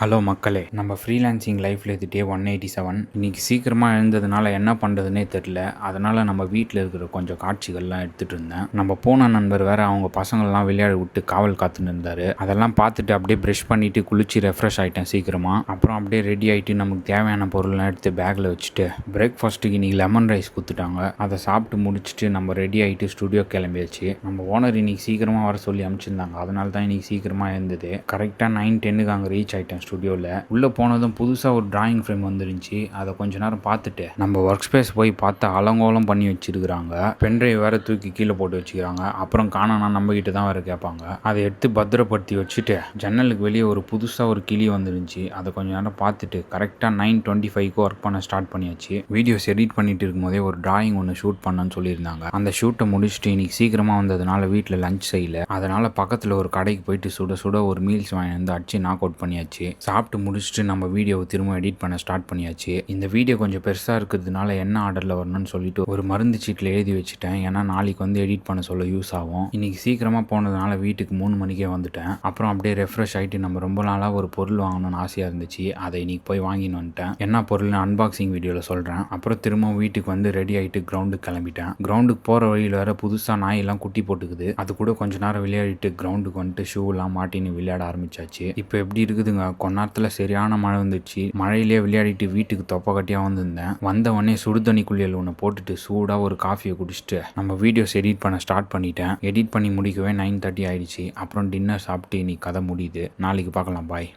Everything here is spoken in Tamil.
ஹலோ மக்களே, நம்ம ஃப்ரீலான்சிங் லைஃப்பில் இது டே 187. இன்றைக்கி சீக்கிரமாக எழுந்ததுனால என்ன பண்ணுறதுனே தெரில. அதனால் நம்ம வீட்டில் இருக்கிற கொஞ்சம் காட்சிகள்லாம் எடுத்துகிட்டு இருந்தேன். நம்ம போன நண்பர் வேறு அவங்க பசங்கள்லாம் விளையாட விட்டு காவல் காத்துன்னு இருந்தார். அதெல்லாம் பார்த்துட்டு அப்படியே ப்ரெஷ் பண்ணிவிட்டு குளிச்சு ரெஃப்ரெஷ் ஆகிட்டேன் சீக்கிரமாக. அப்புறம் அப்படியே ரெடி ஆகிட்டு நமக்கு தேவையான பொருள்லாம் எடுத்து பேக்கில் வச்சுட்டு பிரேக்ஃபாஸ்ட்டுக்கு இன்றைக்கி லெமன் ரைஸ் கொடுத்துட்டாங்க. அதை சாப்பிட்டு முடிச்சுட்டு நம்ம ரெடி ஆகிட்டு ஸ்டுடியோ கிளம்பியாச்சு. நம்ம ஓனர் இன்றைக்கி சீக்கிரமாக வர சொல்லி அனுப்பிச்சிருந்தாங்க. அதனால தான் இன்றைக்கி சீக்கிரமாக இருந்தது. கரெக்டாக 9:10க்கு அங்கே ரீச் ஆகிட்டேன். ஸ்டுடியோவில் உள்ளே போனதும் புதுசாக ஒரு டிராயிங் ஃப்ரேம் வந்துருந்துச்சு. அதை கொஞ்ச நேரம் பார்த்துட்டு நம்ம ஒர்க் ஸ்பேஸ் போய் பார்த்தா அலங்கோலம் பண்ணி வச்சிருக்கிறாங்க. பென்ட்ரைவ் வேறு தூக்கி கீழே போட்டு வச்சுக்கிறாங்க. அப்புறம் காணோன்னா நம்மகிட்ட தான் வேறு கேட்பாங்க. அதை எடுத்து பத்திரப்படுத்தி வச்சுட்டு ஜன்னலுக்கு வெளியே ஒரு புதுசாக ஒரு கிளி வந்துருந்துச்சு. அதை கொஞ்ச நேரம் பார்த்துட்டு கரெக்டாக 9:25க்கு ஒர்க் பண்ண ஸ்டார்ட் பண்ணியாச்சு. வீடியோஸ் எடிட் பண்ணிட்டு இருக்கும்போதே ஒரு டிராயிங் ஒன்று ஷூட் பண்ணணும்னு சொல்லியிருந்தாங்க. அந்த ஷூட்டை முடிச்சுட்டு இன்னைக்கு சீக்கிரமாக வந்ததுனால வீட்டில் லஞ்ச் செய்யல. அதனால் பக்கத்தில் ஒரு கடைக்கு போயிட்டு சுட சுட ஒரு மீல்ஸ் வாங்கி வந்து அடிச்சு நாக் அவுட் பண்ணியாச்சு. சாப்பிட்டு முடிச்சுட்டு நம்ம வீடியோவை திரும்ப எடிட் பண்ண ஸ்டார்ட் பண்ணியாச்சு. இந்த வீடியோ கொஞ்சம் பெருசாக இருக்கிறதுனால என்ன ஆர்டரில் வரணும்னு சொல்லிட்டு ஒரு மருந்து சீட்டில் எழுதி வச்சுட்டேன். ஏன்னா நாளைக்கு வந்து எடிட் பண்ண சொல்ல யூஸ் ஆகும். இன்னைக்கு சீக்கிரமாக போனதுனால வீட்டுக்கு 3 மணிக்கே வந்துட்டேன். அப்புறம் அப்படியே ரெஃப்ரெஷ் ஆகிட்டு நம்ம ரொம்ப நாளாக ஒரு பொருள் வாங்கணும்னு ஆசையாக இருந்துச்சு. அதை இன்னைக்கு போய் வாங்கின்னு வந்துட்டேன். என்ன பொருள்னு அன்பாக்சிங் வீடியோவில் சொல்கிறேன். அப்புறம் திரும்ப வீட்டுக்கு வந்து ரெடி ஆகிட்டு கிரவுண்டுக்கு கிளம்பிட்டேன். கிரவுண்டுக்கு போகிற வழியில் வேறு புதுசாக நாயெல்லாம் குட்டி போட்டுக்குது. அது கூட கொஞ்ச நேரம் விளையாடிட்டு கிரவுண்டுக்கு வந்துட்டு ஷூலாம் மாட்டின்னு விளையாட ஆரம்பிச்சாச்சு. இப்போ எப்படி இருக்குதுங்க, கொஞ்ச நேரத்தில் சரியான மழை வந்துடுச்சு. மழையிலே விளையாடிட்டு வீட்டுக்கு தொப்பை கட்டியாக வந்திருந்தேன். வந்தவொடனே சுடு தண்ணி குளியல் ஒன்று போட்டுட்டு சூடாக ஒரு காஃபியை குடிச்சிட்டு நம்ம வீடியோஸ் எடிட் பண்ண ஸ்டார்ட் பண்ணிட்டேன். எடிட் பண்ணி முடிக்கவே 9:30 ஆயிடுச்சு. அப்புறம் டின்னர் சாப்பிட்டு இன்னைக்கு கதை முடியுது. நாளைக்கு பார்க்கலாம். பாய்.